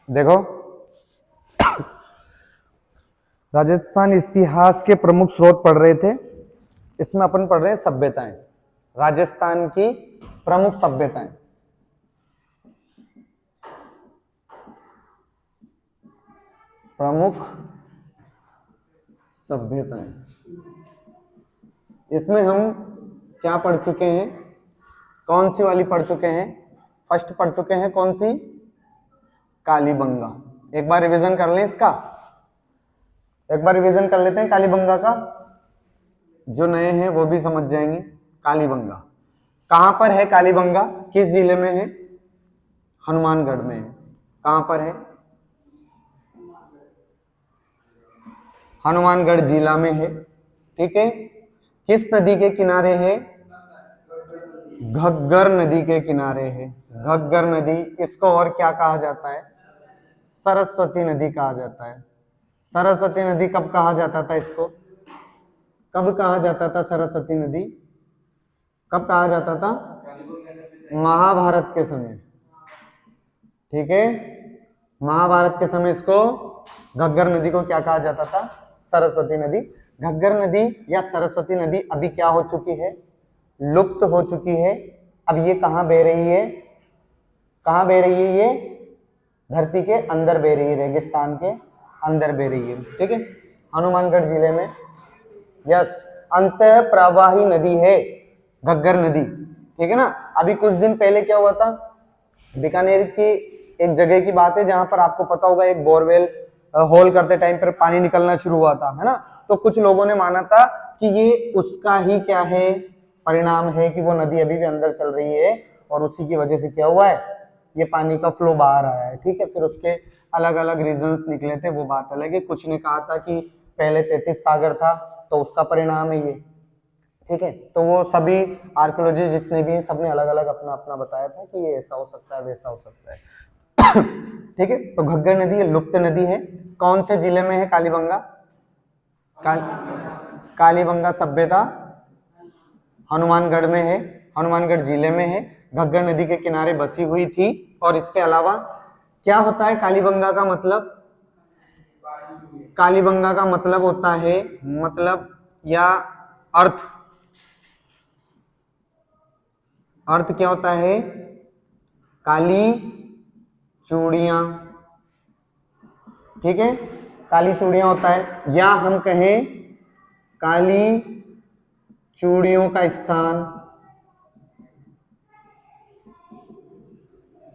देखो, राजस्थान इतिहास के प्रमुख स्रोत पढ़ रहे थे। इसमें अपन पढ़ रहे हैं सभ्यताएं, राजस्थान की प्रमुख सभ्यताएं। प्रमुख सभ्यताएं, इसमें हम क्या पढ़ चुके हैं? कौन सी वाली पढ़ चुके हैं? फर्स्ट पढ़ चुके हैं कौन सी? कालीबंगा। एक बार रिवीजन कर लें इसका, एक बार रिवीजन कर लेते हैं कालीबंगा का, जो नए हैं वो भी समझ जाएंगे। कालीबंगा कहां पर है? कालीबंगा किस जिले में है? हनुमानगढ़ में है। कहां पर है? हनुमानगढ़ जिला में है। ठीक है। किस नदी के किनारे है? घग्गर नदी के किनारे है। घग्गर नदी, इसको और क्या कहा जाता है? सरस्वती नदी कहा जाता है। सरस्वती नदी कब कहा जाता था इसको? कब कहा जाता था सरस्वती नदी? कब कहा जाता था? महाभारत के समय। ठीक है, महाभारत के समय इसको, घग्गर नदी को क्या कहा जाता था? सरस्वती नदी। घग्गर नदी या सरस्वती नदी अभी क्या हो चुकी है? लुप्त हो चुकी है। अब ये कहां बह रही है? कहां बह रही है? ये धरती के अंदर बह रही है, रेगिस्तान के अंदर बह रही है। ठीक है, हनुमानगढ़ जिले में। यस, अंत प्रवाही नदी है घग्गर नदी। ठीक है ना। अभी कुछ दिन पहले क्या हुआ था? बीकानेर की एक जगह की बात है जहां पर आपको पता होगा एक बोरवेल होल करते टाइम पर पानी निकलना शुरू हुआ था, है ना। तो कुछ लोगों ने माना था कि ये उसका ही क्या है, परिणाम है कि वो नदी अभी भी अंदर चल रही है और उसी की वजह से क्या हुआ है, ये पानी का फ्लो बाहर आया है। ठीक है, फिर उसके अलग अलग रीजंस निकले थे, वो बात अलग है। कुछ ने कहा था कि पहले 33 सागर था तो उसका परिणाम है ये। ठीक है, तो वो सभी आर्कियोलॉजी जितने भी हैं सबने अलग अलग अपना अपना बताया था कि ये ऐसा हो सकता है, वैसा हो सकता है। ठीक है, तो घग्गर नदी ये लुप्त नदी है। कौन से जिले में है कालीबंगा? कालीबंगा सभ्यता हनुमानगढ़ में है, हनुमानगढ़ जिले में है, घग्गर नदी के किनारे बसी हुई थी। और इसके अलावा क्या होता है कालीबंगा का मतलब? कालीबंगा का मतलब होता है, मतलब या अर्थ, अर्थ क्या होता है? काली चूड़ियां। ठीक है, काली चूड़ियां होता है, या हम कहें काली चूड़ियों का स्थान।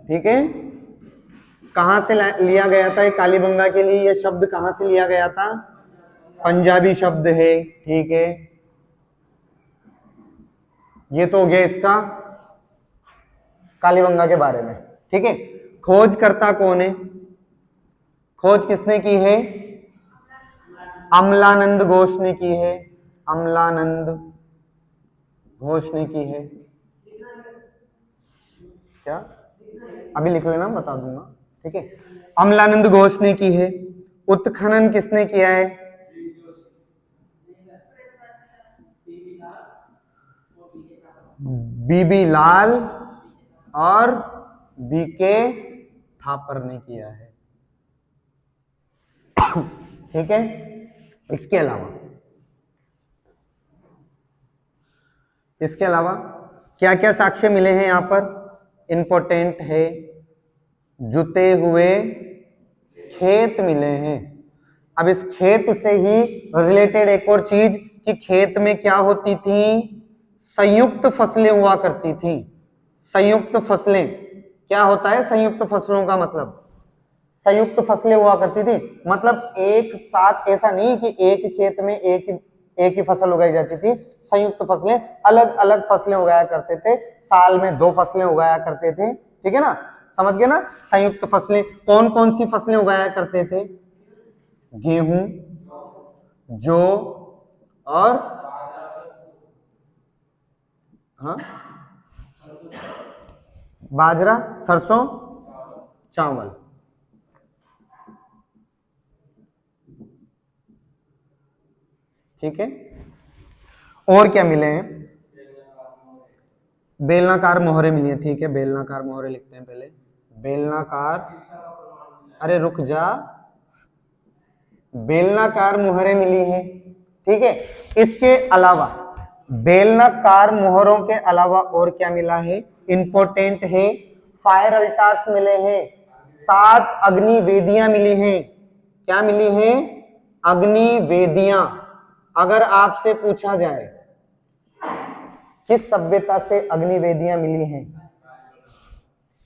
ठीक है, कहां से लिया गया था ये कालीबंगा के लिए? ये शब्द कहां से लिया गया था? पंजाबी शब्द है। ठीक है, ये तो हो गया इसका कालीबंगा के बारे में। ठीक है, खोजकर्ता कौन है? खोज किसने की है? अमलानंद घोष ने की है। अमलानंद घोष ने की है। क्या? अभी लिख लेना, बता दूंगा। ठीक है, अमलानंद घोष ने की है। उत्खनन किसने किया है? बीबी लाल और बीके थापर ने किया है। ठीक है, इसके अलावा क्या क्या साक्ष्य मिले हैं यहां पर? इंपॉर्टेंट है, जुते हुए खेत मिले हैं। अब इस खेत से ही रिलेटेड एक और चीज कि खेत में क्या होती थी? संयुक्त फसलें हुआ करती थी। संयुक्त फसलें क्या होता है? संयुक्त फसलों का मतलब संयुक्त फसलें हुआ करती थी, मतलब एक साथ, ऐसा नहीं कि एक खेत में एक ही फसल उगाई जाती थी। संयुक्त फसलें, अलग अलग फसलें उगाया करते थे, साल में 2 फसलें उगाया करते थे। ठीक है ना, समझ गए ना। संयुक्त फसलें कौन कौन सी फसलें उगाया करते थे? गेहूं, जौ और हाँ बाजरा, सरसों, चावल। ठीक है, और क्या मिले हैं? बेलनाकार मोहरे मिली है, ठीक है, बेलनाकार मोहरे लिखते हैं पहले। बेलनाकार, अरे रुक जा, बेलनाकार मोहरे मिली है, ठीक है। इसके अलावा बेलनाकार मोहरों के अलावा और क्या मिला है? इंपॉर्टेंट है, फायर अल्टार्स मिले हैं, 7 अग्नि वेदियां मिली हैं। क्या मिली हैं? अग्नि वेदियां। अगर आपसे पूछा जाए किस सभ्यता से अग्नि वेदियां मिली हैं,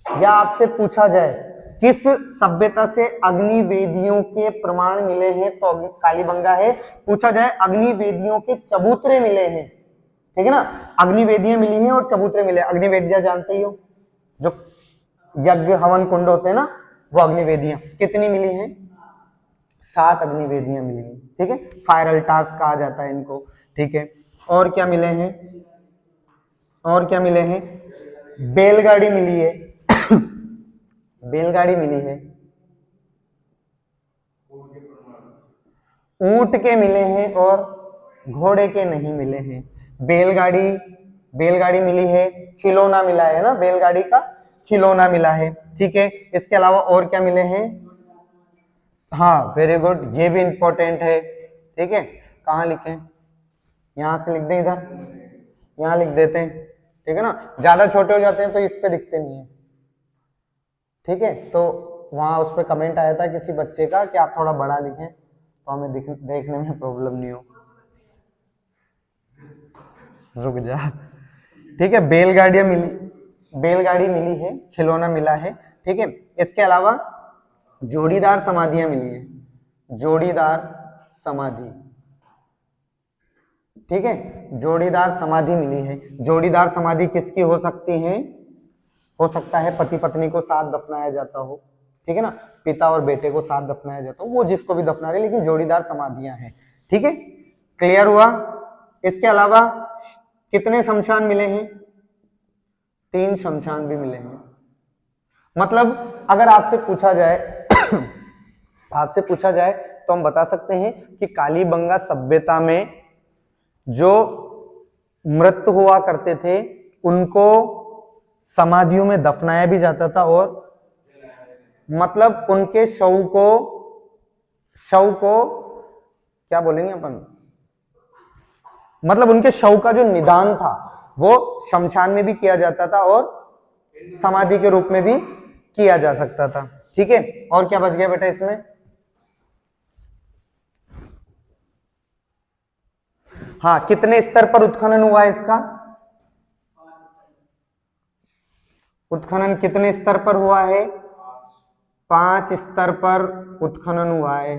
या आपसे पूछा जाए किस सभ्यता से अग्नि वेदियों के प्रमाण मिले हैं, तो कालीबंगा है। पूछा जाए अग्नि वेदियों के चबूतरे मिले हैं, ठीक है ना, अग्नि वेदियां मिली हैं और चबूतरे मिले। अग्नि वेदियां जानते ही हो, जो यज्ञ हवन कुंड होते हैं ना, वो अग्नि वेदियां। कितनी मिली हैं? 7 अग्नि वेदियां मिली हैं, ठीक है। फायर अल्टार्स कहा जाता है इनको, ठीक है। और क्या मिले हैं? और क्या मिले हैं? बैलगाड़ी मिली है बैलगाड़ी मिली है, ऊंट के मिले हैं और घोड़े के नहीं मिले हैं। बैलगाड़ी, बैलगाड़ी मिली है, खिलौना मिला है ना, बैलगाड़ी का खिलौना मिला है, ठीक है। इसके अलावा और क्या मिले हैं? हाँ वेरी गुड, ये भी इंपॉर्टेंट है, ठीक है। कहाँ लिखें? यहां से लिख दें, इधर यहां लिख देते हैं, ठीक है ना। ज्यादा छोटे हो जाते हैं तो इस पे दिखते नहीं है, ठीक है। तो वहां उस पर कमेंट आया था किसी बच्चे का कि आप थोड़ा बड़ा लिखें तो हमें देखने में प्रॉब्लम नहीं हो। रुक जा, ठीक है। बैलगाड़ियां मिली, बैलगाड़ी मिली है, खिलौना मिला है, ठीक है। इसके अलावा जोड़ीदार समाधियां मिली है, जोड़ीदार समाधि, ठीक है। जोड़ीदार समाधि मिली है। जोड़ीदार समाधि किसकी हो सकती है? हो सकता है पति पत्नी को साथ दफनाया जाता हो, ठीक है ना, पिता और बेटे को साथ दफनाया जाता हो, वो जिसको भी दफना रहे, लेकिन जोड़ीदार समाधियां हैं, ठीक है। क्लियर हुआ? इसके अलावा कितने शमशान मिले हैं? 3 शमशान भी मिले हैं। मतलब अगर आपसे पूछा जाए आपसे पूछा जाए तो हम बता सकते हैं कि कालीबंगा सभ्यता में जो मृत हुआ करते थे उनको समाधियों में दफनाया भी जाता था, और मतलब उनके शव को क्या बोलेंगे अपन, मतलब उनके शव का जो निदान था वो शमशान में भी किया जाता था और समाधि के रूप में भी किया जा सकता था, ठीक है। और क्या बच गया बेटा इसमें? हाँ, कितने स्तर पर उत्खनन हुआ है इसका? उत्खनन कितने स्तर पर हुआ है? 5 स्तर पर उत्खनन हुआ है।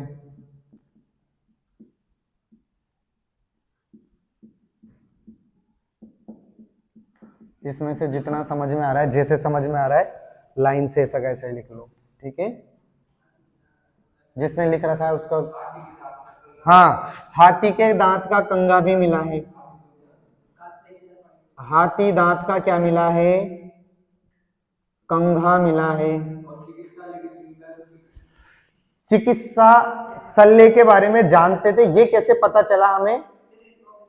इसमें से जितना समझ में आ रहा है, जैसे समझ में आ रहा है लाइन से ऐसा कैसे लिख लो, ठीक है। जिसने लिख रखा है उसका, हाँ, हाथी के दांत का कंगा भी मिला है। हाथी दांत का क्या मिला है? कंघा मिला है। चिकित्सा शल्य के बारे में जानते थे, ये कैसे पता चला हमें?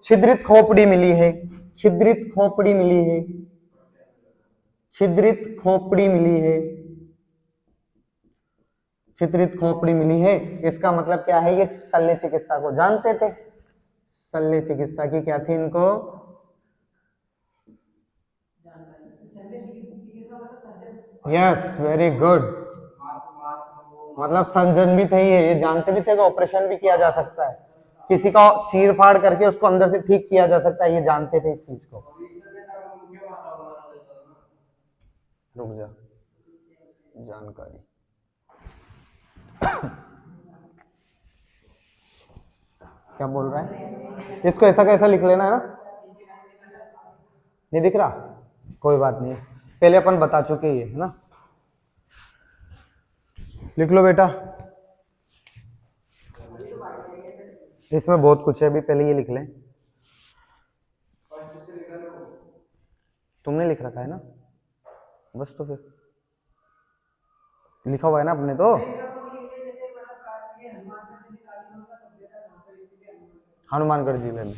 छिद्रित खोपड़ी मिली है, छिद्रित खोपड़ी मिली है, छिद्रित खोपड़ी मिली है, छिद्रित खोपड़ी मिली है। इसका मतलब क्या है? ये शल्य चिकित्सा को जानते थे। शल्य चिकित्सा की क्या थी इनको? यस वेरी गुड, मतलब सर्जन भी थे ये जानते भी थे कि ऑपरेशन भी किया जा सकता है, किसी का चीर फाड़ करके उसको अंदर से ठीक किया जा सकता है, ये जानते थे इस चीज को। रुक जा, जानकारी क्या बोल रहा है? इसको ऐसा कैसा लिख लेना है ना, नहीं दिख रहा, कोई बात नहीं, पहले अपन बता चुके ये है ना। लिख लो बेटा, इसमें बहुत कुछ है, अभी पहले ये लिख लें। तुमने लिख रखा है ना, बस तो फिर लिखा हुआ है ना अपने तो। हनुमानगढ़ जिले में।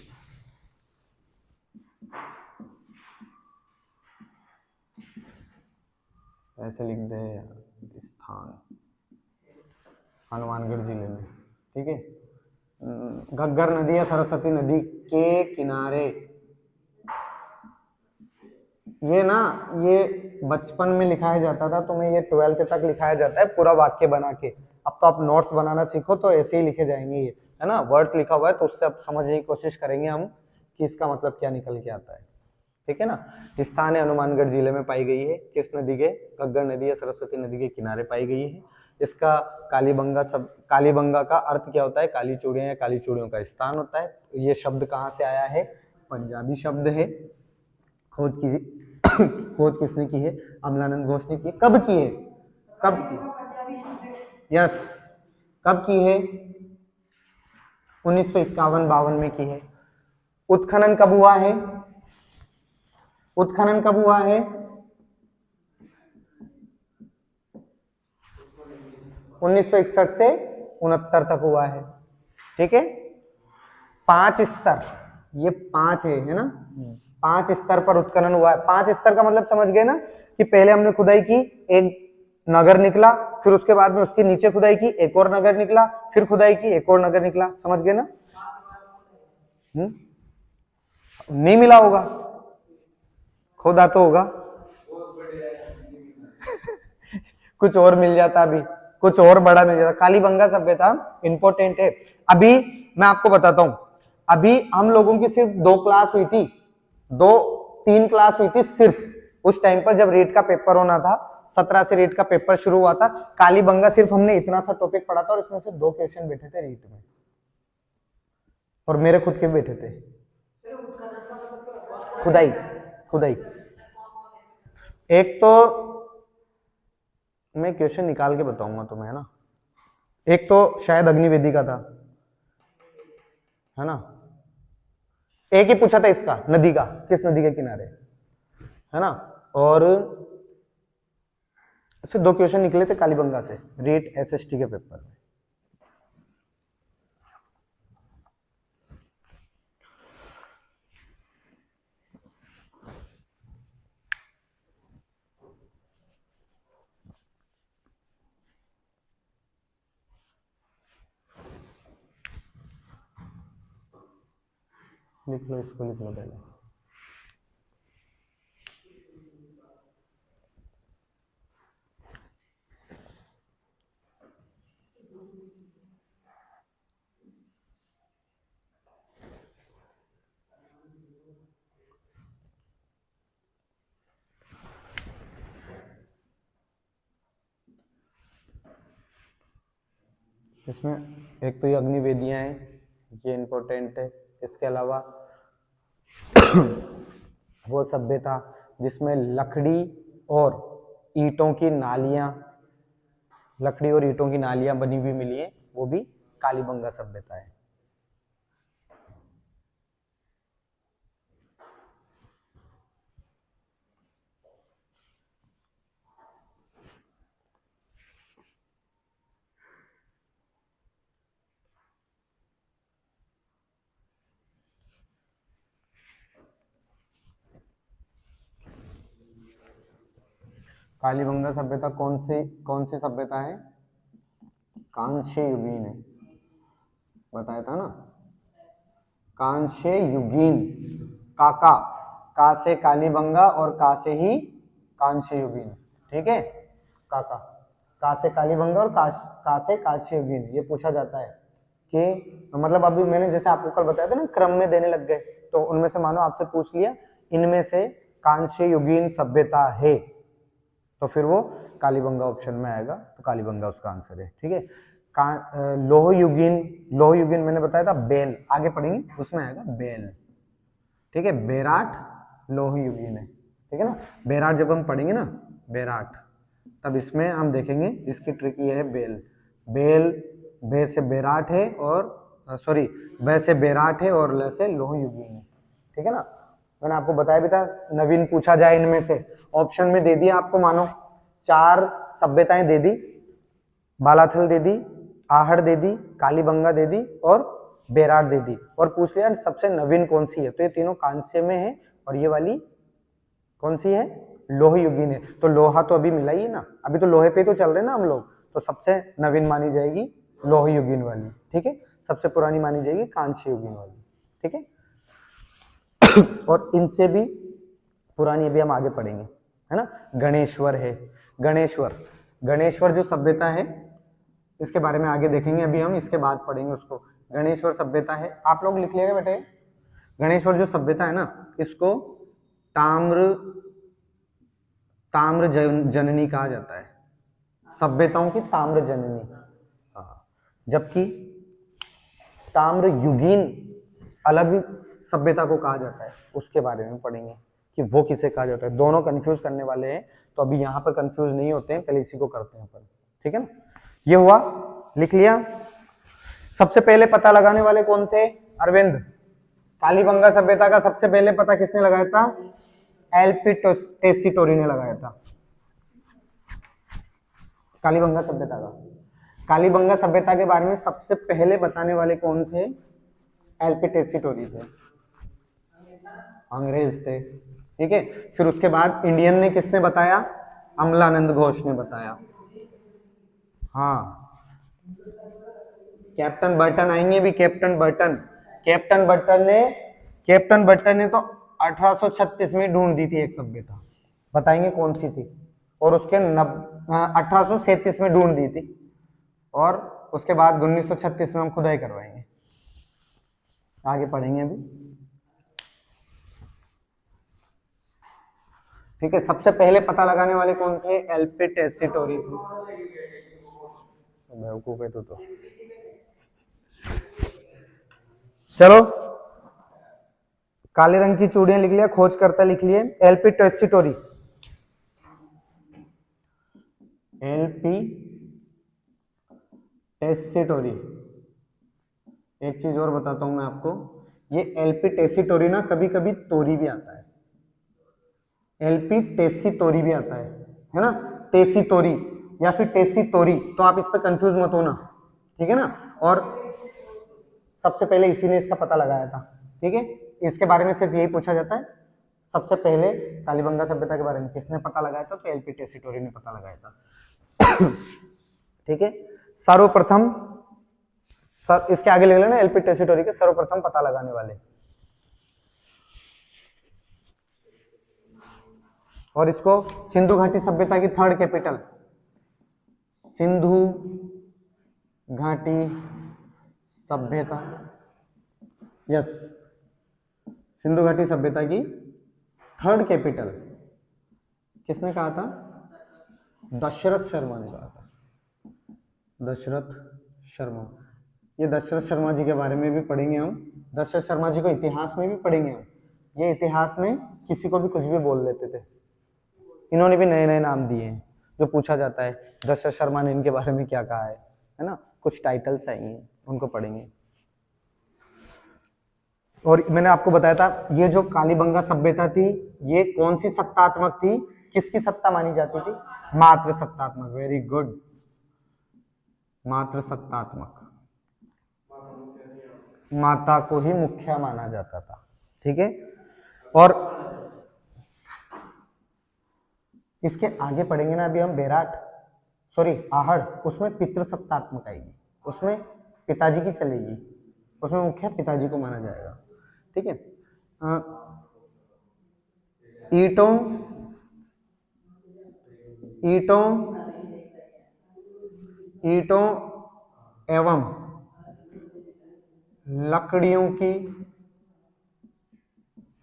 ऐसे लिख दे स्थान हनुमानगढ़ जिले में, ठीक है। घग्गर नदी या सरस्वती नदी के किनारे, ये ना ये बचपन में लिखाया जाता था, तुम्हें ये 12th तक लिखाया जाता है पूरा वाक्य बना के। अब तो आप नोट्स बनाना सीखो तो ऐसे ही लिखे जाएंगे ये, है ना। वर्ड्स लिखा हुआ है तो उससे अब समझने की कोशिश करेंगे हम कि इसका मतलब क्या निकल के आता है, ठीक है ना। स्थान है हनुमानगढ़ जिले में पाई गई है, किस नदी के, घग्गर नदी या सरस्वती नदी के किनारे पाई गई है। इसका कालीबंगा का अर्थ क्या होता है, काली चूड़ियां या काली चूड़ियों का स्थान होता है। ये शब्द कहाँ से आया है, पंजाबी शब्द है। खोज किसने की है, अमलानंद घोष ने की। कब की है, कब की, यस कब की है, 1951-52 में की है। उत्खनन कब हुआ है, उत्खनन कब हुआ है, 1961 से 69 तक हुआ है, ठीक है। 5 स्तर, ये 5 है ना, 5 स्तर पर उत्खनन हुआ है। 5 स्तर का मतलब समझ गए ना, कि पहले हमने खुदाई की, एक नगर निकला, फिर उसके बाद में उसके नीचे खुदाई की, एक और नगर निकला, फिर खुदाई की, एक और नगर निकला, समझ गए ना। नहीं मिला होगा, खोदा तो होगा कुछ और मिल जाता, अभी कुछ और बड़ा मिल जाता। कालीबंगा सभ्यता इंपॉर्टेंट है। अभी मैं आपको बताता हूं, अभी हम लोगों की सिर्फ 2 क्लास हुई थी, 2-3 क्लास हुई थी सिर्फ उस टाइम पर जब रेट का पेपर होना था। 17 से रेट का पेपर शुरू हुआ था। कालीबंगा सिर्फ हमने इतना सा टॉपिक पढ़ा था और इसमें से 2 क्वेश्चन बैठे थे रेट में, और मेरे खुद के बैठे थे। खुदाई, खुदाई एक तो मैं क्वेश्चन निकाल के बताऊंगा तुम्हें, है ना। एक तो शायद अग्निवेदी का था, है ना। एक ही पूछा था इसका, नदी का, किस नदी के किनारे, है ना। और इससे 2 क्वेश्चन निकले थे कालीबंगा से, रेट एसएसटी के पेपर में। लिख लो, इसको लिख लो पहले। इसमें एक तो ये अग्निवेदियां हैं, ये इंपॉर्टेंट है। इसके अलावा वो सभ्यता जिसमें लकड़ी और ईंटों की नालियां, लकड़ी और ईंटों की नालियां बनी हुई मिली है, वो भी कालीबंगा सभ्यता है। कालीबंगा सभ्यता कौन सी सभ्यता है, कांस्य युगीन है, बताया था ना। कांस्य युगीन, का से कालीबंगा और का से ही कांस्य युगीन, ठीक है। का से कालीबंगा और का से कांस्य युगीन, ये पूछा जाता है कि मतलब अभी मैंने जैसे आपको कल बताया था ना, क्रम में देने लग गए, तो उनमें से मानो आपसे पूछ लिया इनमें से कांस्य युगीन सभ्यता है, तो फिर वो कालीबंगा ऑप्शन में आएगा, तो कालीबंगा उसका आंसर है, ठीक है। लोह युगीन मैंने बताया था बेल, आगे पढ़ेंगे उसमें आएगा बेल, ठीक है। बेराट लोह युगीन है, ठीक है ना। बेराट जब हम पढ़ेंगे ना, बेराट, तब इसमें हम देखेंगे इसकी ट्रिक ये है बेल। बेल बे से बेराट है, और सॉरी बे से बेराट है और ल से लोह युगीन है, ठीक है ना। मैंने आपको बताया भी था, नवीन पूछा जाए इनमें से, ऑप्शन में दे दिया आपको, मानो 4 सभ्यताएं दे दी, बालाथल दे दी, आहड़ दे दी, कालीबंगा दे दी और बेराट दे दी। और पूछ लिया सबसे नवीन कौन सी है, तो ये तीनों कांस्य में है और ये वाली कौन सी है, लोह युगीन है। तो लोहा तो अभी मिला ही है ना, अभी तो लोहे पे तो चल रहे हैं ना हम लोग, तो सबसे नवीन मानी जाएगी लोह युगीन वाली, ठीक है। सबसे पुरानी मानी जाएगी कांस्य युगीन वाली, ठीक है। और इनसे भी पुरानी अभी हम आगे पढ़ेंगे, है ना। गणेश्वर है, गणेश्वर जो सभ्यता है इसके बारे में आगे देखेंगे, अभी हम इसके बाद पढ़ेंगे उसको। गणेश्वर सभ्यता है, आप लोग लिख लिएगा बेटे। गणेश्वर जो सभ्यता है ना, इसको ताम्र जननी कहा जाता है, सभ्यताओं की ताम्र जननी। जबकि ताम्र युगीन अलग सभ्यता को कहा जाता है, उसके बारे में पढ़ेंगे कि वो किसे कहा जाता है। दोनों कंफ्यूज करने वाले हैं, तो अभी यहाँ पर कंफ्यूज नहीं होते हैं, पहले इसी को करते हैं अपन, ठीक है ना। ये हुआ, लिख लिया। सबसे पहले पता लगाने वाले कौन थे, अरविंद। कालीबंगा सभ्यता का सबसे पहले पता किसने लगाया था, एलपी टेसीटोरी ने लगाया था। कालीबंगा सभ्यता का, कालीबंगा सभ्यता के बारे में सबसे पहले बताने वाले कौन थे, एलपी टेसीटोरी थे, अंग्रेज थे, ठीक है। फिर उसके बाद इंडियन ने किसने बताया, अमलानंद घोष ने बताया। हाँ, कैप्टन बर्टन आएंगे भी, कैप्टन बर्टन ने तो 1836 में ढूंढ दी थी एक सभ्यता, बताएंगे कौन सी थी। और उसके 1837 में ढूंढ दी थी, और उसके बाद 1936 में हम खुदाई करवाएंगे, आगे पढ़ेंगे अभी, ठीक है। सबसे पहले पता लगाने वाले कौन थे, एलपी टेसीटोरी थे। बेवकूफ है तो चलो, काले रंग की चूड़ियां लिख लिया, खोजकर्ता लिख लिए, एलपी टेसीटोरी। एक चीज और बताता हूं मैं आपको, ये एलपी टेसीटोरी ना कभी कभी तोरी भी आता है, एलपी टेसीटोरी भी आता है ना, टेसीटोरी या फिर टेसीटोरी, तो आप इस पर कंफ्यूज मत होना, ठीक है ना। और सबसे पहले इसी ने इसका पता लगाया था, ठीक है। इसके बारे में सिर्फ यही पूछा जाता है, सबसे पहले कालीबंगा सभ्यता के बारे में किसने पता लगाया था, तो एलपी टेसीटोरी ने पता लगाया था, ठीक है। सर्वप्रथम इसके आगे ले लेना, एलपी टेसीटोरी के सर्वप्रथम पता लगाने वाले। और इसको सिंधु घाटी सभ्यता की थर्ड कैपिटल, सिंधु घाटी सभ्यता, यस, सिंधु घाटी सभ्यता की थर्ड कैपिटल किसने कहा था, दशरथ शर्मा ने कहा था, दशरथ शर्मा। ये दशरथ शर्मा जी के बारे में भी पढ़ेंगे हम, दशरथ शर्मा जी को इतिहास में भी पढ़ेंगे हम। ये इतिहास में किसी को भी कुछ भी बोल लेते थे, इन्होंने भी नए नए नाम दिए हैं, जो पूछा जाता है दशरथ शर्मा ने इनके बारे में क्या कहा है ना, कुछ टाइटल्स आएंगे उनको पढ़ेंगे। और मैंने आपको बताया था ये जो कालीबंगा सभ्यता थी, ये कौन सी सत्तात्मक थी, किसकी सत्ता मानी जाती थी, मात्र सत्तात्मक, वेरी गुड, मात्र सत्तात्मक, माता को ही मुख्य माना जाता था, ठीक है। और इसके आगे पढ़ेंगे ना अभी हम आहड़, उसमें पितृसत्तात्मक आएगी, उसमें पिताजी की चलेगी, उसमें मुख्य पिताजी को माना जाएगा, ठीक है। ईंटों एवं लकड़ियों की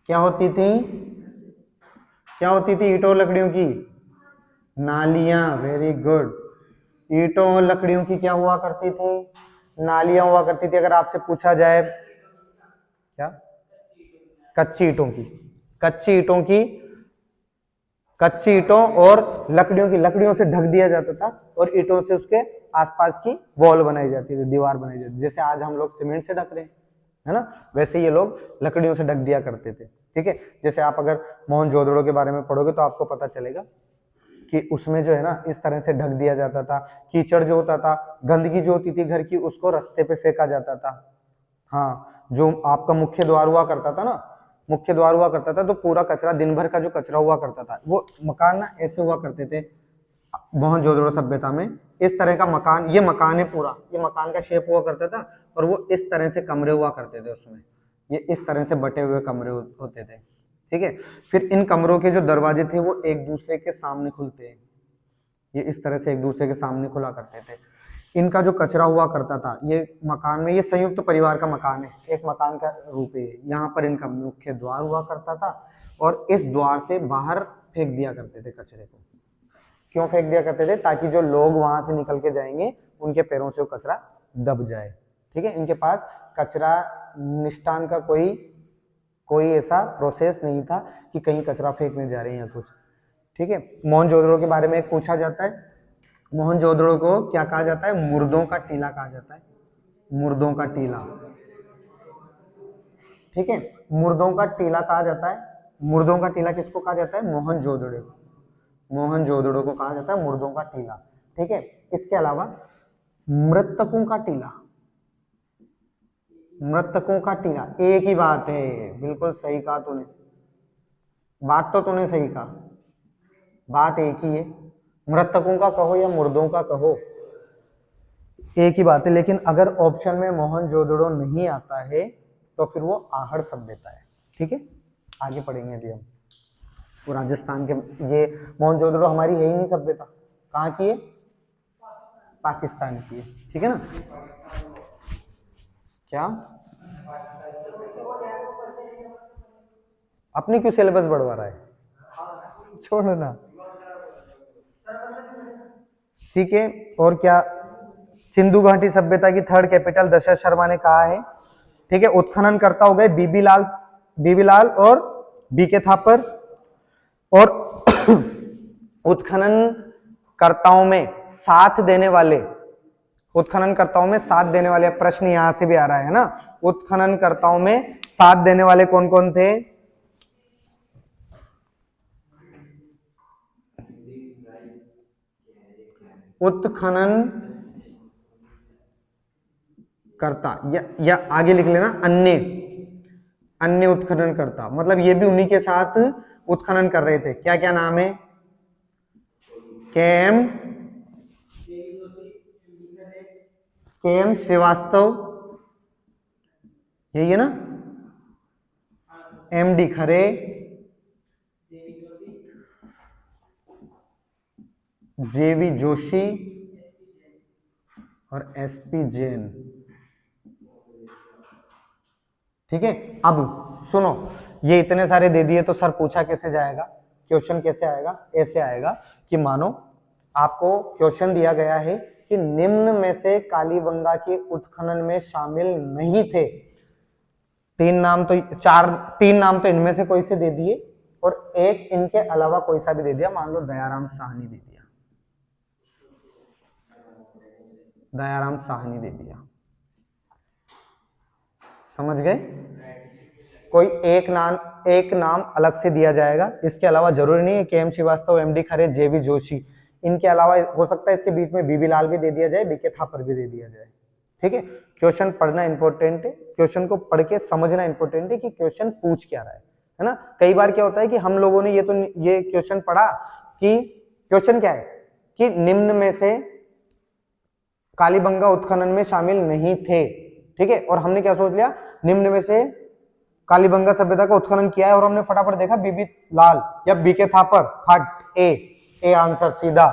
क्या होती थी ईंटों लकड़ियों की नालियां, वेरी गुड। ईंटों और लकड़ियों की क्या हुआ करती थी, नालियां हुआ करती थी। अगर आपसे पूछा जाए क्या, कच्ची ईंटों और लकड़ियों से ढक दिया जाता था, और ईंटों से उसके आसपास की वॉल बनाई जाती थी, दीवार बनाई जाती थी, जैसे आज हम लोग सीमेंट से ढक रहे हैं, है ना, वैसे ये लोग लकड़ियों से ढक दिया करते थे, ठीक है। जैसे आप अगर मोहनजोदड़ो के बारे में पढ़ोगे तो आपको पता चलेगा कि उसमें जो है ना इस तरह से ढक दिया जाता था, कीचड़ जो होता था, गंदगी जो होती थी घर की, उसको रास्ते पे फेंका जाता था, हाँ, जो आपका मुख्य द्वार हुआ करता था ना, मुख्य द्वार हुआ करता था, तो पूरा कचरा, दिन भर का जो कचरा हुआ करता था, वो मकान ना ऐसे हुआ करते थे मोहनजोदड़ो सभ्यता में। इस तरह का मकान, ये मकान है पूरा, ये मकान का शेप हुआ करता था, और वो इस तरह से कमरे हुआ करते थे उसमें, ये इस तरह से बटे हुए कमरे होते थे, ठीक है। फिर इन कमरों के जो दरवाजे थे वो एक दूसरे के सामने खुलते हैं, ये इस तरह से एक दूसरे के सामने खुला करते थे। इनका जो कचरा हुआ करता था, ये मकान में, ये संयुक्त परिवार का मकान है, एक मकान का रूप है, यहाँ पर इनका मुख्य द्वार हुआ करता था, और इस द्वार से बाहर फेंक दिया करते थे कचरे को। क्यों फेंक दिया करते थे? ताकि जो लोग वहां से निकल के जाएंगे उनके पैरों से वो कचरा दब जाए, ठीक है। इनके पास कचरा निष्ठान का कोई ऐसा प्रोसेस नहीं था कि कहीं कचरा फेंकने जा रहे हैं या कुछ, ठीक है। मोहनजोदड़ो के बारे में एक पूछा जाता है, मोहनजोदड़ो को क्या कहा जाता है? मुर्दों का टीला कहा जाता है, मुर्दों का टीला, ठीक है, मुर्दों का टीला कहा जाता है। मुर्दों का टीला किसको कहा जाता है? मोहनजोदड़ो, मोहनजोदड़ो को कहा जाता है मुर्दों का टीला, ठीक है। इसके अलावा मृतकों का टीला, मृतकों का टीला, एक ही बात है, बिल्कुल सही कहा तूने, बात तो तूने सही कहा, बात एक ही है, मृतकों का कहो या मुर्दों का कहो, एक ही बात है। लेकिन अगर ऑप्शन में मोहनजोदड़ो नहीं आता है तो फिर वो आहड़ सभ्यता है, ठीक है। आगे पढ़ेंगे अभी हम, वो राजस्थान के, ये मोहनजोदड़ो हमारी है ही नहीं सभ्यता, कहाँ की है? पाकिस्तान की है, ठीक है ना। क्या अपनी क्यों सिलेबस बढ़वा रहा है? छोड़ना, ठीक है। और क्या, सिंधु घाटी सभ्यता की थर्ड कैपिटल दशरथ शर्मा ने कहा है, ठीक है। उत्खनन करता हो गए बीबी लाल और बीके थापर, और उत्खनन कर्ताओं में साथ देने वाले, उत्खनन कर्ताओं में साथ देने वाले, प्रश्न यहां से भी आ रहा है ना, उत्खनन कर्ताओं में साथ देने वाले कौन कौन थे? उत्खनन करता, या आगे लिख लेना अन्य उत्खनन करता, मतलब ये भी उन्हीं के साथ उत्खनन कर रहे थे। क्या क्या नाम है? केएम श्रीवास्तव, यही है ना, एमडी खरे, जेवी जोशी और एसपी जैन, ठीक है। अब सुनो, ये इतने सारे दे दिए तो सर पूछा कैसे जाएगा, क्वेश्चन कैसे आएगा? ऐसे आएगा कि मानो आपको क्वेश्चन दिया गया है कि निम्न में से कालीबंगा के उत्खनन में शामिल नहीं थे, तीन नाम तो इनमें से कोई से दे दिए, और एक इनके अलावा कोई सा भी दे दिया, मान लो दयाराम साहनी दे दिया, दयाराम साहनी दे दिया, समझ गए? कोई एक नाम अलग से दिया जाएगा, इसके अलावा जरूरी नहीं है केएम श्रीवास्तव, एमडी खरे, जेवी जोशी, इनके अलावा हो सकता है इसके बीच में बीबी लाल भी दे दिया जाए, बीके थापर भी दे दिया जाए, ठीक है। क्वेश्चन पढ़ना इंपॉर्टेंट है, क्वेश्चन को पढ़ के समझना इंपॉर्टेंट है कि क्वेश्चन पूछ क्या रहा है ना। कई बार क्या होता है कि हम लोगों ने ये क्वेश्चन पढ़ा कि क्वेश्चन क्या है कि निम्न में से कालीबंगा उत्खनन में शामिल नहीं थे, ठीक है, और हमने क्या सोच लिया, निम्न में से कालीबंगा सभ्यता का उत्खनन किया है, और हमने फटाफट देखा बीबी लाल या बीके थापर, खट ए आंसर सीधा,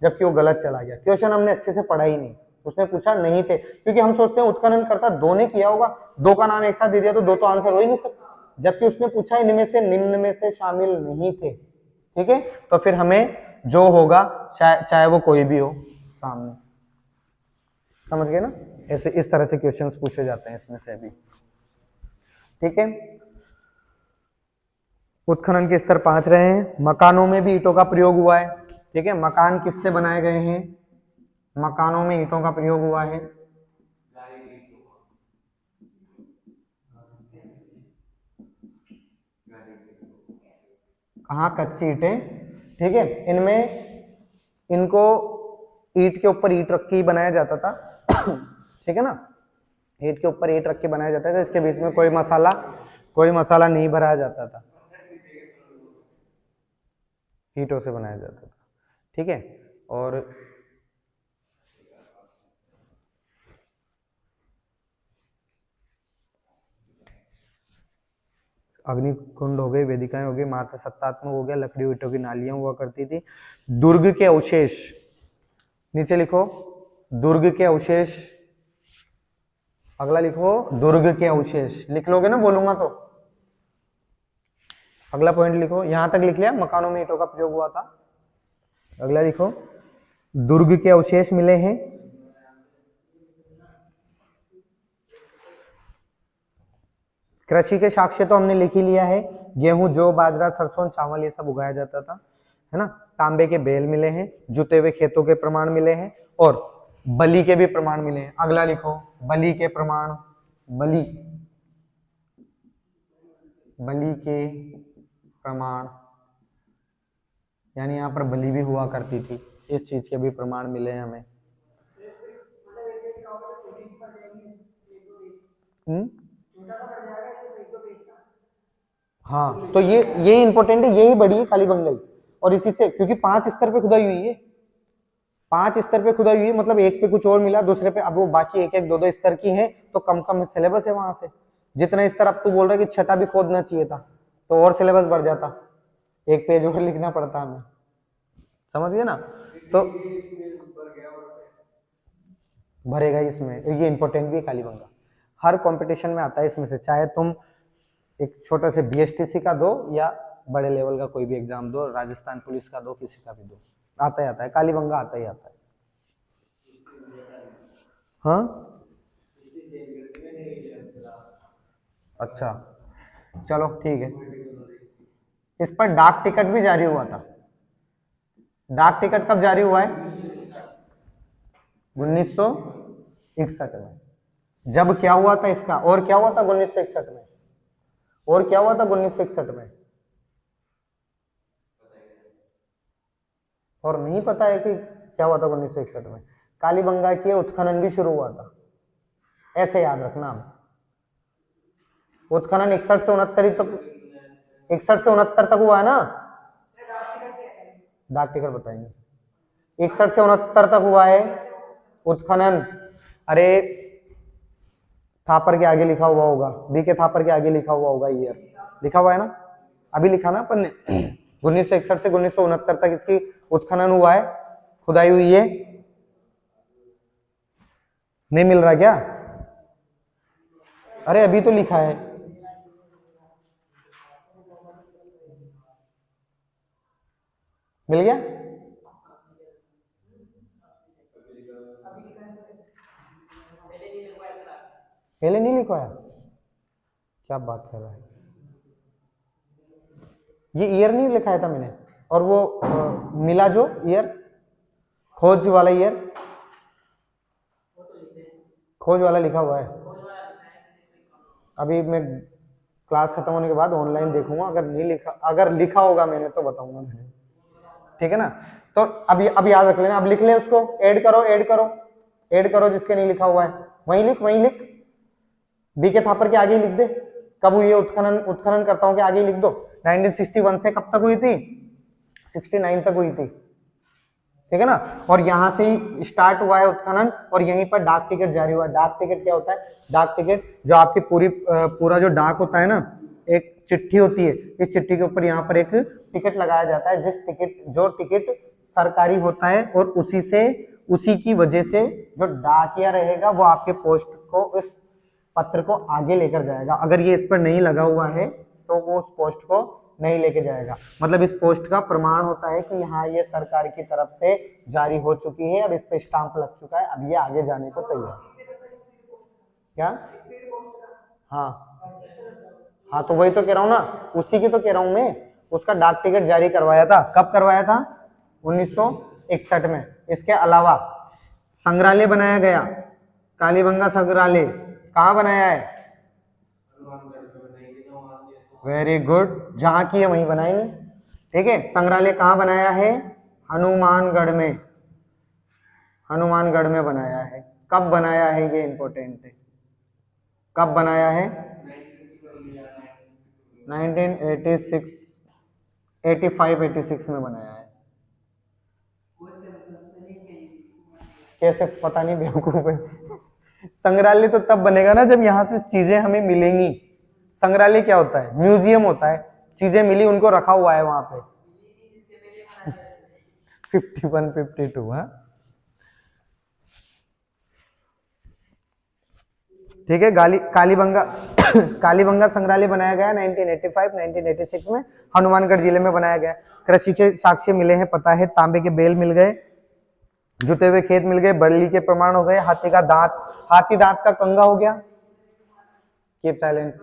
जबकि वो गलत चला गया। क्वेश्चन हमने अच्छे से पढ़ा ही नहीं, उसने पूछा नहीं थे, क्योंकि हम सोचते हैं उत्खनन करता दो ने किया होगा, दो का नाम एक साथ दे दिया तो दो तो आंसर हो ही नहीं सकता, जबकि उसने पूछा इनमें से निम्न में से शामिल नहीं थे, ठीक है। तो फिर हमें जो होगा, चाहे वो कोई भी हो सामने, समझ गए ना। ऐसे इस तरह से क्वेश्चंस पूछे जाते हैं इसमें से भी, ठीक है। उत्खनन के स्तर 5 रहे हैं। मकानों में भी ईंटों का प्रयोग हुआ है, ठीक है। मकान किससे बनाए गए हैं? मकानों में ईंटों का प्रयोग हुआ है, कहाँ? कच्ची ईंटें, ठीक है। इनको ईंट के ऊपर ईंट रख के ही बनाया जाता था, ठीक है ना। ईंट के ऊपर ईंट रख के बनाया जाता था, इसके बीच में कोई मसाला नहीं भराया जाता था, ईंटों से बनाया जाता था। ठीक है, और अग्निकुंड हो गए, वेदिकाएं हो गई, मात्र सत्तात्मक हो गया, लकड़ी ईंटों की नालियां हुआ करती थी। दुर्ग के अवशेष, नीचे लिखो दुर्ग के अवशेष, अगला लिखो दुर्ग के अवशेष, लिख लोगे ना बोलूंगा तो। अगला पॉइंट लिखो, यहां तक लिख लिया मकानों में ईंटों का प्रयोग हुआ था। अगला लिखो दुर्ग के अवशेष मिले हैं। कृषि के साक्ष्य तो हमने लिख ही लिया है, गेहूं जौ बाजरा सरसों चावल ये सब उगाया जाता था, है ना। तांबे के बेल मिले हैं, जुते हुए खेतों के प्रमाण मिले हैं, और बलि के भी प्रमाण मिले हैं। अगला लिखो बलि के प्रमाण, बलि के प्रमाण, यानी यहाँ पर बलि भी हुआ करती थी, इस चीज के भी प्रमाण मिले हैं हमें। हाँ, तो ये इंपॉर्टेंट है, यही बड़ी है कालीबंगाई, और इसी से, क्योंकि 5 स्तर पे खुदाई हुई है, 5 स्तर पे खुदाई हुई है, मतलब एक पे कुछ और मिला, दूसरे पे, अब वो बाकी एक एक दो दो स्तर की है, तो कम कम सिलेबस है वहां से। जितना स्तर अब तू बोल रहा है कि छठा भी खोदना चाहिए था, तो और सिलेबस बढ़ जाता, एक पेज और लिखना पड़ता हमें, समझ गए ना। तो भरेगा इसमें, ये इंपॉर्टेंट भी है कालीबंगा, हर कंपटीशन में आता है इसमें से, चाहे तुम एक छोटा से बीएसटीसी का दो या बड़े लेवल का कोई भी एग्जाम दो, राजस्थान पुलिस का दो, किसी का भी दो, आता ही आता है, कालीबंगा आता ही आता है। हाँ अच्छा, चलो ठीक है। इस पर डाक टिकट भी जारी हुआ था। डाक टिकट कब जारी हुआ है? 1961 में। जब क्या हुआ था इसका, और क्या हुआ था 1961 में, और क्या हुआ था 1961 में, और नहीं पता है कि क्या हुआ था 1961 में? कालीबंगा के उत्खनन भी शुरू हुआ था, ऐसे याद रखना। उत्खनन 61 से 69 तक, 61 से 69 तक हुआ है ना। डाक टिकट बताएंगे, 61 से 69 तक हुआ है उत्खनन। अरे थापर के आगे लिखा हुआ होगा, बी के थापर के आगे लिखा हुआ होगा, ईयर लिखा हुआ है ना, अभी लिखा ना अपन ने 1961 से 1969 तक इसकी उत्खनन हुआ है, खुदाई हुई है। नहीं मिल रहा क्या? अरे अभी तो लिखा है, मिल गया? पहले नहीं लिखवाया? क्या बात कर रहा है, ये ईयर नहीं लिखाया था मैंने, और वो मिला जो ईयर, खोज वाला ईयर, खोज वाला लिखा हुआ है। अभी मैं क्लास खत्म होने के बाद ऑनलाइन देखूंगा, अगर नहीं लिखा, अगर लिखा होगा मैंने तो बताऊंगा तुझे, ठीक है ना। तो अब याद रख लेना, अब लिख ले उसको, ऐड करो ऐड करो ऐड करो, जिसके नहीं लिखा हुआ है वहीं लिख, बी के थापर के आगे लिख दे, कब हुई है उत्खनन, उत्खनन करता हूं के आगे लिख दो। 1961 से कब तक हुई थी? 69 तक हुई थी, ठीक है ना। और यहां से ही स्टार्ट हुआ है उत्खनन, और यहीं पर डाक टिकट जारी हुआ है। डाक टिकट क्या होता है? डाक टिकट जो आपकी पूरा जो डाक होता है ना, एक चिट्ठी होती है, इस चिट्ठी के ऊपर यहाँ पर एक टिकट लगाया जाता है, जो टिकट सरकारी होता है, और उसी की वजह से जो डाकिया रहेगा वो आपके पोस्ट को, इस पत्र को आगे लेकर जाएगा। अगर ये इस पर नहीं लगा हुआ है तो वो उस पोस्ट को नहीं लेके जाएगा, मतलब इस पोस्ट का प्रमाण होता है कि हाँ ये सरकार की तरफ से जारी हो चुकी है, अब इस पे स्टाम्प लग चुका है, अब ये आगे जाने को तैयार। क्या? हाँ तो वही तो कह रहा हूँ ना, उसी की तो कह रहा हूँ मैं, उसका डाक टिकट जारी करवाया था, कब करवाया था? 1961 में। इसके अलावा संग्रहालय बनाया गया, कालीबंगा संग्रहालय कहाँ बनाया है? वेरी गुड, जहां की है वहीं बनाएंगे, ठीक है। संग्रहालय कहाँ बनाया है? हनुमानगढ़ में, हनुमानगढ़ में बनाया है। कब बनाया है ये इंपॉर्टेंट है, कब बनाया है? 1986, 85, 86 में बनाया है। कैसे? पता नहीं, बेवकूफ है। संग्रहालय तो तब बनेगा ना जब यहाँ से चीजें हमें मिलेंगी। संग्रहालय क्या होता है? म्यूजियम होता है, चीजें मिली उनको रखा हुआ है वहां पे। 51, 52। हाँ ठीक है। कालीबंगा कालीबंगा संग्रहालय बनाया गया 1985, 1986 में, हनुमानगढ़ जिले में बनाया गया। कृषि के साक्ष्य मिले हैं, पता है, तांबे के बेल मिल गए, जुते हुए खेत मिल गए, बरली के प्रमाण हो गए, हाथी का दांत, हाथी दांत का कंगा हो गया। Keep silent.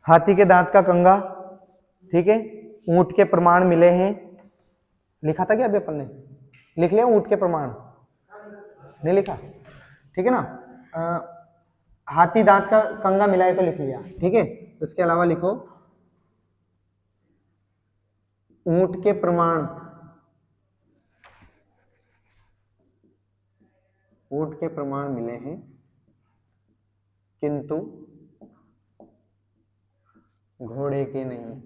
हाथी के दांत का कंगा, ठीक है। ऊंट के प्रमाण मिले हैं, लिखा था क्या अभी अपन ने? लिख लिया ऊंट के प्रमाण? नहीं लिखा, ठीक है ना। हाथी दांत का कंगा मिला है तो लिख लिया, ठीक है। उसके अलावा लिखो ऊंट के प्रमाण, ऊंट के प्रमाण मिले हैं किंतु घोड़े के नहीं।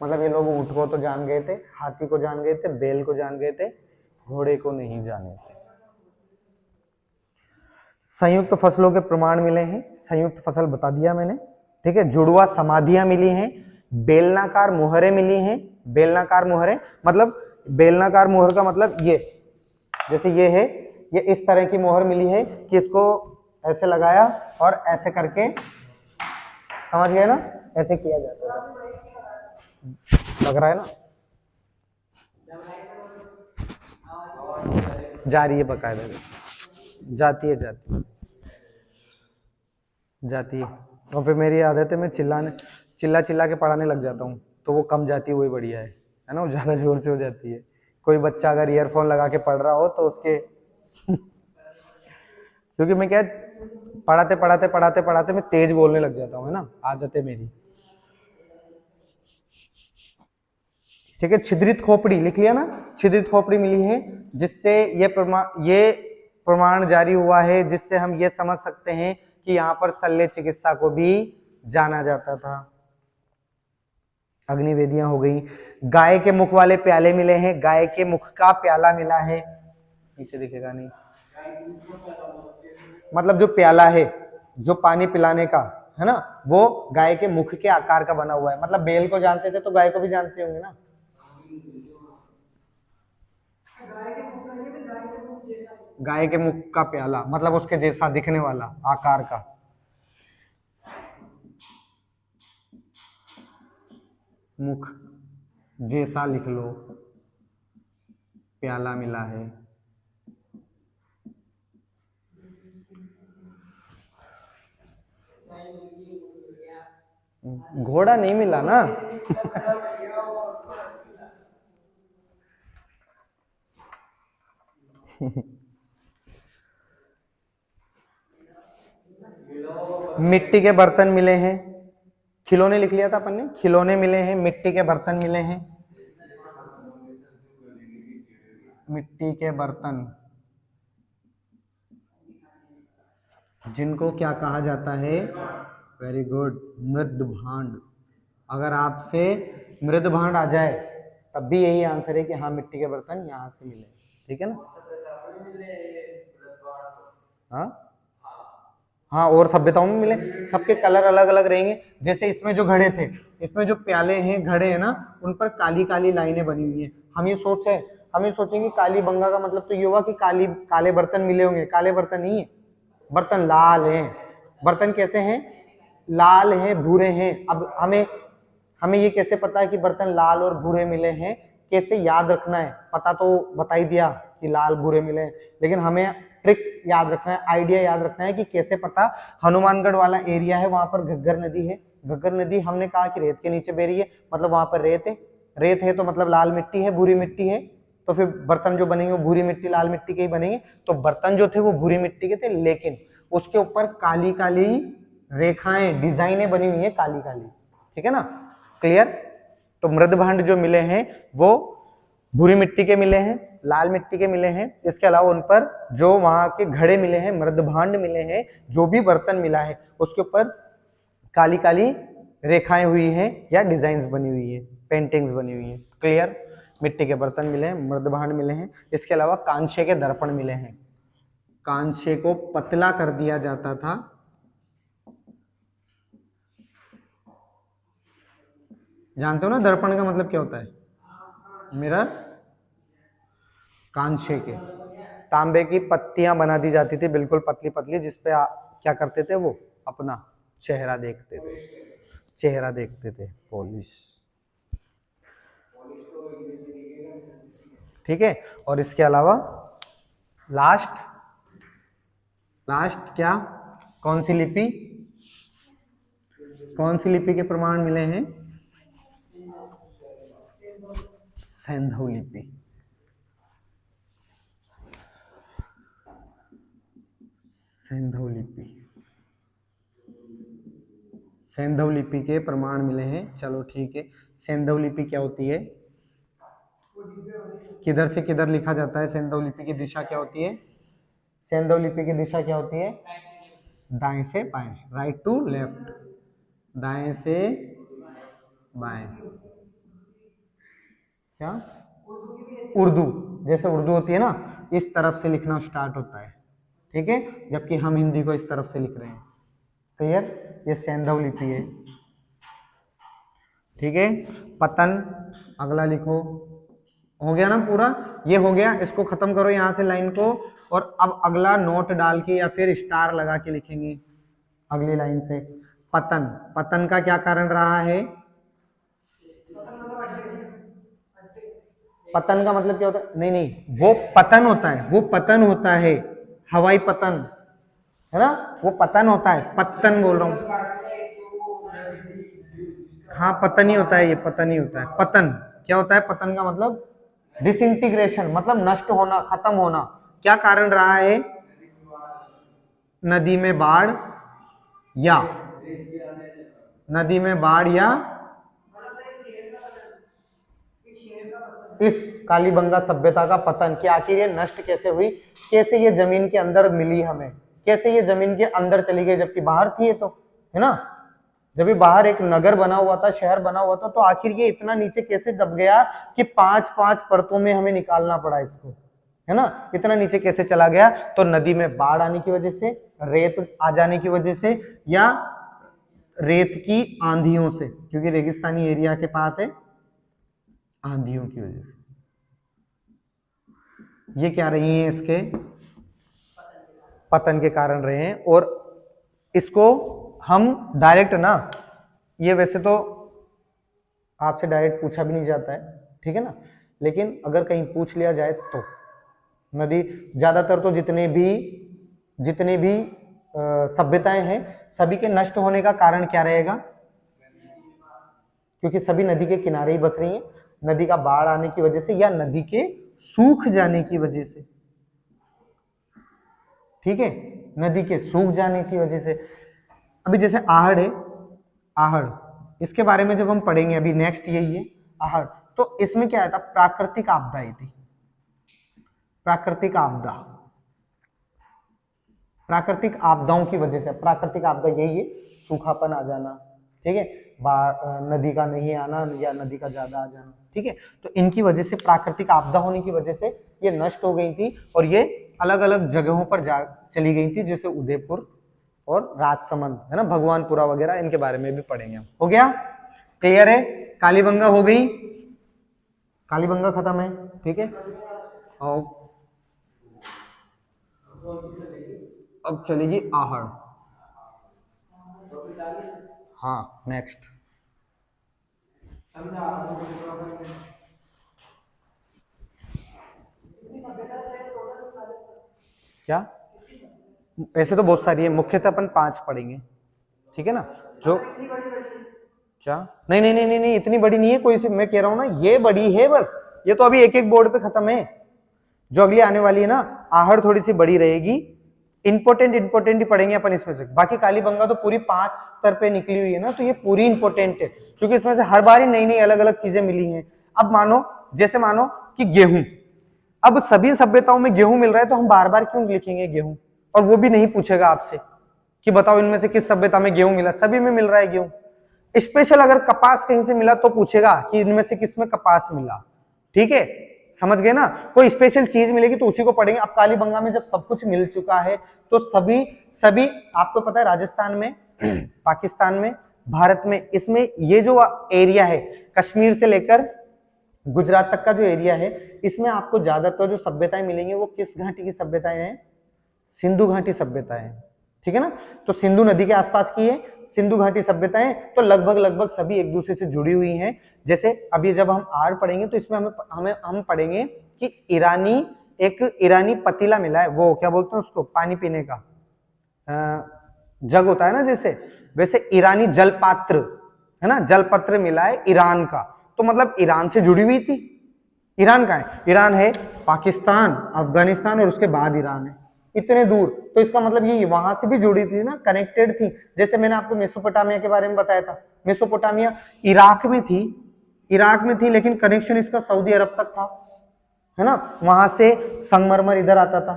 मतलब ये लोग ऊंट को तो जान गए थे, हाथी को जान गए थे, बैल को जान गए थे, घोड़े को नहीं जाने थे। संयुक्त फसलों के प्रमाण मिले हैं, संयुक्त फसल बता दिया मैंने, ठीक है। जुड़वा समाधियां मिली हैं, बेलनाकार मुहरें मिली हैं। बेलनाकार मुहरें मतलब, बेलनाकार मुहर का मतलब ये, जैसे ये है, ये इस तरह की मोहर मिली है कि इसको ऐसे लगाया और ऐसे करके, समझ गए ना, ऐसे किया जाता है। लग रहा है ना? जा रही है बकायदा, जाती है जाती है। और फिर मेरी आदत है, मैं चिल्ला के पढ़ाने लग जाता हूँ, तो वो कम जाती है, वही बढ़िया है ना। वो ज्यादा जोर से हो जाती है। कोई बच्चा अगर ईयरफोन लगा के पढ़ रहा हो तो उसके क्योंकि मैं क्या, पढ़ाते मैं तेज बोलने लग जाता हूँ, है ना, आदत है मेरी, ठीक है। छिद्रित खोपड़ी लिख लिया ना, छिद्रित खोपड़ी मिली है, जिससे ये प्रमाण जारी हुआ है, जिससे हम ये समझ सकते हैं कि यहाँ पर शल्य चिकित्सा को भी जाना जाता था। अग्निवेदियां हो गई। गाय के मुख वाले प्याले मिले हैं, गाय के मुख का प्याला मिला है, नीचे दिखेगा नहीं, मतलब जो प्याला है, जो पानी पिलाने का है ना, वो गाय के मुख के आकार का बना हुआ है। मतलब बैल को जानते थे तो गाय को भी जानते होंगे ना। गाय के मुख का प्याला मतलब उसके जैसा दिखने वाला आकार का। मुख जैसा लिख लो, प्याला मिला है। घोड़ा नहीं मिला ना। मिट्टी के बर्तन मिले हैं, खिलौने लिख लिया था अपन ने, खिलौने मिले हैं, मिट्टी के बर्तन मिले हैं, मिट्टी के बर्तन जिनको क्या कहा जाता है? वेरी गुड, मृद भांड। अगर आपसे मृद भांड आ जाए तब भी यही आंसर है कि हाँ मिट्टी के बर्तन यहाँ से मिले, ठीक है ना। हाँ हाँ, और सभ्यताओं में मिले, सबके कलर अलग अलग रहेंगे। जैसे इसमें जो घड़े थे, इसमें जो प्याले हैं, घड़े हैं ना, उन पर काली काली लाइनें बनी हुई हैं। हम ये सोचेंगे काली बंगा का मतलब तो ये हुआ कि काले बर्तन मिले होंगे। काले बर्तन नहीं है, बर्तन लाल हैं। बर्तन कैसे हैं? लाल हैं, भूरे हैं। अब हमें ये कैसे पता है कि बर्तन लाल और भूरे मिले हैं? कैसे याद रखना है? पता तो बता ही दिया कि लाल भूरे मिले हैं, लेकिन हमें ट्रिक याद रखना है, आइडिया याद रखना है कि कैसे पता। हनुमानगढ़ वाला एरिया है, वहां पर घग्गर नदी है। घग्गर नदी हमने कहा कि रेत के नीचे बह रही है, मतलब वहां पर रेत है। रेत है तो मतलब लाल मिट्टी है, भूरी मिट्टी है, तो फिर बर्तन जो बनेंगे वो भूरी मिट्टी लाल मिट्टी के ही बनेंगे। तो बर्तन जो थे वो भूरी मिट्टी के थे, लेकिन उसके ऊपर काली काली रेखाएं, डिजाइनें बनी हुई है काली काली, ठीक है ना, क्लियर। तो मृद भांड जो मिले हैं वो भूरी मिट्टी के मिले हैं, लाल मिट्टी के मिले हैं, इसके अलावा उन पर जो वहां के घड़े मिले हैं, मृदभांड मिले हैं, जो भी बर्तन मिला है उसके ऊपर काली काली रेखाएं हुई हैं या डिजाइन्स बनी हुई है, पेंटिंग्स बनी हुई है। क्लियर? मिट्टी के बर्तन मिले हैं, मृदभांड मिले हैं, इसके अलावा कांसे के दर्पण मिले हैं। कांसे को पतला कर दिया जाता था, जानते हो ना दर्पण का मतलब क्या होता है? मिरर। कांसे के तांबे की पत्तियां बना दी जाती थी, बिल्कुल पतली पतली, जिसपे क्या करते थे वो अपना चेहरा देखते थे, चेहरा देखते थे, पॉलिश। ठीक है। और इसके अलावा लास्ट क्या, कौन सी लिपि, कौन सी लिपि के प्रमाण मिले हैं? सैंधव लिपि। सैंधव लिपि, सैंधव लिपि के प्रमाण मिले हैं। चलो ठीक है, सैंधव लिपि क्या होती है? किधर से किधर लिखा जाता है? सैंधव लिपि की दिशा क्या होती है? सैंधव लिपि की दिशा क्या होती है? दाएं से बाएं, राइट टू लेफ्ट, दाएं से बाएं। क्या? उर्दू, जैसे उर्दू होती है ना, इस तरफ से लिखना स्टार्ट होता है, ठीक है, जबकि हम हिंदी को इस तरफ से लिख रहे हैं। क्लियर? ये सैंधव लिपि है। ठीक है। पतन, अगला लिखो। हो गया ना पूरा? ये हो गया, इसको खत्म करो यहां से लाइन को, और अब अगला नोट डाल के या फिर स्टार लगा के लिखेंगे अगली लाइन से। पतन, पतन का क्या कारण रहा है? पतन का मतलब क्या होता है? नहीं नहीं, वो पतन होता है, वो पतन होता है, हवाई पतन है ना, वो पतन होता है, पतन बोल रहा हूं। हाँ पतन ही होता है, ये पतन ही होता है। पतन क्या होता है? पतन का मतलब डिसइंटीग्रेशन, मतलब नष्ट होना, खत्म होना। क्या कारण रहा है? नदी में बाढ़, या नदी में बाढ़, या इस कालीबंगा सभ्यता का पतन। कि आखिर ये नष्ट कैसे हुई, कैसे ये जमीन के अंदर मिली हमें, कैसे ये जमीन के अंदर चली गई, जबकि बाहर थी ये तो, है ना। जब भी बाहर एक नगर बना हुआ था, शहर बना हुआ था, तो आखिर ये इतना नीचे कैसे दब गया कि 5-5 परतों में हमें निकालना पड़ा इसको, है ना। इतना नीचे कैसे चला गया? तो नदी में बाढ़ आने की वजह से, रेत आ जाने की वजह से, या रेत की आंधियों से, क्योंकि रेगिस्तानी एरिया के पास है, आंधियों की वजह से। ये क्या रही हैं? इसके पतन के कारण रहे हैं। और इसको हम डायरेक्ट ना, ये वैसे तो आपसे डायरेक्ट पूछा भी नहीं जाता है, ठीक है ना, लेकिन अगर कहीं पूछ लिया जाए तो नदी, ज्यादातर तो जितने भी सभ्यताएं हैं, सभी के नष्ट होने का कारण क्या रहेगा? क्योंकि सभी नदी के किनारे ही बस रही हैं, नदी का बाढ़ आने की वजह से या नदी के सूख जाने की वजह से, ठीक है, नदी के सूख जाने की वजह से। अभी जैसे आहड़ है, आहड़, इसके बारे में जब हम पढ़ेंगे, अभी नेक्स्ट यही है आहड़, तो इसमें क्या आया था? प्राकृतिक आपदा आई थी, प्राकृतिक आपदा, प्राकृतिक आपदाओं की वजह से। प्राकृतिक आपदा यही है, सूखापन आ जाना, ठीक है, नदी का नहीं आना या नदी का ज्यादा आ जाना, ठीक है। तो इनकी वजह से, प्राकृतिक आपदा होने की वजह से ये नष्ट हो गई थी, और ये अलग अलग जगहों पर चली गई थी, जैसे उदयपुर और राजसमंद, है ना, भगवानपुरा वगैरह, इनके बारे में भी पढ़ेंगे हम। हो गया? क्लियर है? कालीबंगा हो गई, कालीबंगा खत्म है, ठीक है। और अब चलेगी आहड़। हाँ नेक्स्ट। क्या? ऐसे तो बहुत सारी है, मुख्यतः अपन 5 पढ़ेंगे, ठीक है ना। जो क्या? नहीं नहीं नहीं नहीं नहीं, इतनी बड़ी नहीं है कोई सी, मैं कह रहा हूं ना, ये बड़ी है बस, ये तो अभी एक एक बोर्ड पे खत्म है। जो अगली आने वाली है ना, आहड़ थोड़ी सी बड़ी रहेगी, इंपोर्टेंट ही पढ़ेंगे अपन इसमें से। बाकी कालीबंगा तो पूरी 5 स्तर पे निकली हुई है ना, तो ये पूरी इंपोर्टेंट है, क्योंकि इसमें से हर बार ही नई नई अलग अलग चीजें मिली हैं। अब मानो, जैसे मानो कि गेहूं, अब सभी सभ्यताओं में गेहूं मिल रहा है तो हम बार बार क्यों लिखेंगे गेहूं, और वो भी नहीं पूछेगा आपसे कि बताओ इनमें से किस सभ्यता में गेहूं मिला, सभी में मिल रहा है गेहूं। स्पेशल अगर कपास कहीं से मिला तो पूछेगा कि इनमें से किस में कपास मिला, ठीक है, समझ गए ना, कोई स्पेशल चीज मिलेगी तो उसी को पढ़ेंगे। अब कालीबंगा में जब सब कुछ मिल चुका है तो सभी सभी आपको पता है राजस्थान में पाकिस्तान में भारत में, इसमें ये जो एरिया है कश्मीर से लेकर गुजरात तक का जो एरिया है, इसमें आपको ज्यादातर जो सभ्यताएं मिलेंगी वो किस घाटी की सभ्यताएं हैं, सिंधु घाटी सभ्यताएं, ठीक है ना। तो सिंधु नदी के आसपास की है सिंधु घाटी सभ्यताएं, तो लगभग लगभग सभी एक दूसरे से जुड़ी हुई हैं। जैसे अभी जब हम आर पढ़ेंगे तो इसमें हम पढ़ेंगे कि एक ईरानी पतीला मिला है, वो क्या बोलते हैं उसको, पानी पीने का जग होता है ना, जैसे वैसे ईरानी जलपात्र है ना, जलपत्र मिला है ईरान का, तो मतलब ईरान से जुड़ी हुई थी। ईरान का है, ईरान है पाकिस्तान अफगानिस्तान और उसके बाद ईरान है, इतने दूर, तो इसका मतलब ये वहां से भी जुड़ी थी ना, कनेक्टेड थी। जैसे मैंने आपको मेसोपोटामिया के बारे में बताया था, मेसोपोटामिया इराक में थी लेकिन कनेक्शन इसका सऊदी अरब तक था, है ना, वहां से संगमरमर इधर आता था,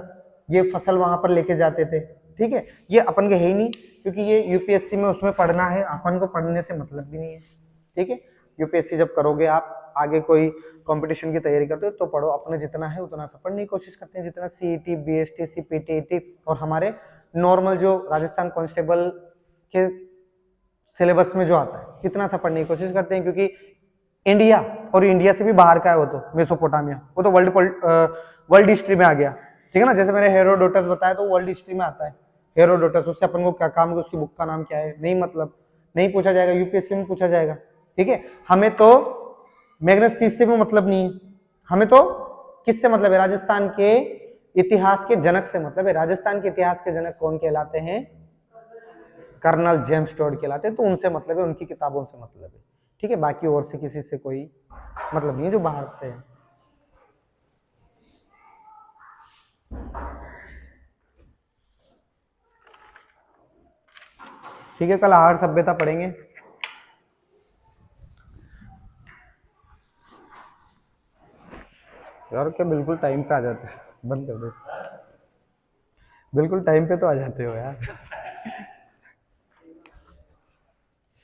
ये फसल वहां पर लेके जाते थे, ठीक है। ये अपन के है ही नहीं क्योंकि ये यूपीएससी में उसमें पढ़ना है, अपन को पढ़ने से मतलब भी नहीं है, ठीक है। यूपीएससी जब करोगे आप आगे कोई कंपटीशन की तैयारी करते हो तो पढ़ो, अपने जितना है उतना सा पढ़ने की कोशिश करते हैं, जितना सीईटी बीएसटी सीपीटी और हमारे नॉर्मल जो राजस्थान कांस्टेबल के सिलेबस में जो आता है इतना सा पढ़ने की कोशिश करते हैं, क्योंकि इंडिया और इंडिया से भी बाहर का है वो तो मेसोपोटामिया, वो तो वर्ल्ड हिस्ट्री में आ गया, ठीक है ना। जैसे मैंने हेरोडोटस बताया तो वर्ल्ड हिस्ट्री में आता है हेरोडोटस, उससे अपन को क्या काम है, उसकी बुक का नाम क्या है, नहीं मतलब नहीं पूछा जाएगा, यूपीएससी में पूछा जाएगा, ठीक है। हमें तो मैग्नस तीस से भी मतलब नहीं है, हमें तो किससे मतलब है, राजस्थान के इतिहास के जनक से मतलब है। राजस्थान के इतिहास के जनक कौन कहलाते हैं, कर्नल जेम्स टोड कहलाते हैं, तो उनसे मतलब है, उनकी किताबों से मतलब है, ठीक है। बाकी और से किसी से कोई मतलब नहीं है जो बाहर से है। ठीक है, कल आहार सभ्यता पढ़ेंगे। यार क्या बिल्कुल टाइम पे आ जाते हैं, बंद कर दो, बिल्कुल टाइम पे तो आ जाते हो यार।